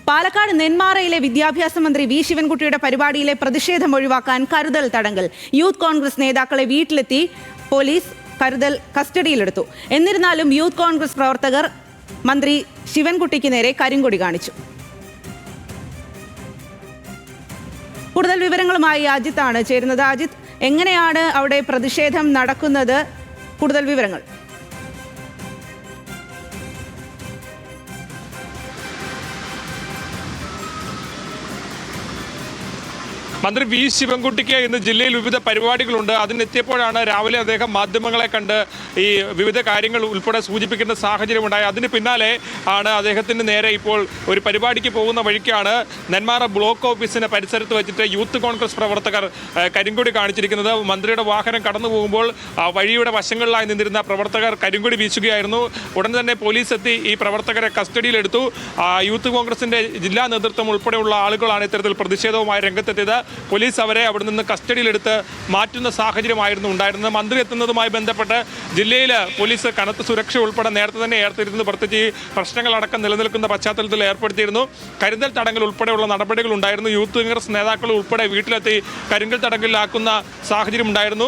പാലക്കാട് നെന്മാറയിലെ വിദ്യാഭ്യാസ മന്ത്രി വി ശിവൻകുട്ടിയുടെ പരിപാടിയിലെ പ്രതിഷേധം ഒഴിവാക്കാൻ കരുതൽ തടങ്കൽ. യൂത്ത് കോൺഗ്രസ് നേതാക്കളെ വീട്ടിലെത്തി പോലീസ് കരുതൽ കസ്റ്റഡിയിലെടുത്തു. എന്നിരുന്നാലും യൂത്ത് കോൺഗ്രസ് പ്രവർത്തകർ മന്ത്രി ശിവൻകുട്ടിക്ക് നേരെ കരിങ്കൊടി കാണിച്ചു. കൂടുതൽ വിവരങ്ങളുമായി അജിത്താണ് ചേരുന്നത്. അജിത്ത്, എങ്ങനെയാണ് അവിടെ പ്രതിഷേധം നടക്കുന്നത്? കൂടുതൽ വിവരങ്ങൾ. മന്ത്രി വി ശിവൻകുട്ടിക്ക് ഇന്ന് ജില്ലയിൽ വിവിധ പരിപാടികളുണ്ട്. അതിനെത്തിയപ്പോഴാണ് രാവിലെ അദ്ദേഹം മാധ്യമങ്ങളെ കണ്ട് ഈ വിവിധ കാര്യങ്ങൾ ഉൾപ്പെടെ സൂചിപ്പിക്കുന്ന സാഹചര്യമുണ്ടായി. അതിന് പിന്നാലെ ആണ് അദ്ദേഹത്തിന് നേരെ ഇപ്പോൾ ഒരു പരിപാടിക്ക് പോകുന്ന വഴിക്കാണ് നെന്മാറ ബ്ലോക്ക് ഓഫീസിന് പരിസരത്ത് വെച്ചിട്ട് യൂത്ത് കോൺഗ്രസ് പ്രവർത്തകർ കരിങ്കൊടി കാണിച്ചിരിക്കുന്നത്. മന്ത്രിയുടെ വാഹനം കടന്നു പോകുമ്പോൾ വഴിയുടെ വശങ്ങളിലായി നിന്നിരുന്ന പ്രവർത്തകർ കരിങ്കൊടി വീശുകയായിരുന്നു. ഉടൻ തന്നെ പോലീസ് എത്തി ഈ പ്രവർത്തകരെ കസ്റ്റഡിയിലെടുത്തു. യൂത്ത് കോൺഗ്രസിൻ്റെ ജില്ലാ നേതൃത്വം ഉൾപ്പെടെയുള്ള ആളുകളാണ് ഇത്തരത്തിൽ പ്രതിഷേധവുമായി രംഗത്തെത്തിയത്. പോലീസ് അവരെ അവിടെ നിന്ന് കസ്റ്റഡിയിലെടുത്ത് മാറ്റുന്ന സാഹചര്യമായിരുന്നു ഉണ്ടായിരുന്നത്. മന്ത്രി എത്തുന്നതുമായി ബന്ധപ്പെട്ട് ജില്ലയിൽ പോലീസ് കനത്ത സുരക്ഷ ഉൾപ്പെടെ നേരത്തെ തന്നെ ഏർപ്പെടുത്തിയിരുന്നു. പ്രത്യേകിച്ച് ഈ പ്രശ്നങ്ങളടക്കം നിലനിൽക്കുന്ന പശ്ചാത്തലത്തിൽ ഏർപ്പെടുത്തിയിരുന്നു. കരുതൽ തടങ്കൽ ഉൾപ്പെടെയുള്ള നടപടികൾ ഉണ്ടായിരുന്നു. യൂത്ത് കോൺഗ്രസ് നേതാക്കൾ ഉൾപ്പെടെ വീട്ടിലെത്തി കരുതൽ തടങ്കലിലാക്കുന്ന സാഹചര്യം ഉണ്ടായിരുന്നു.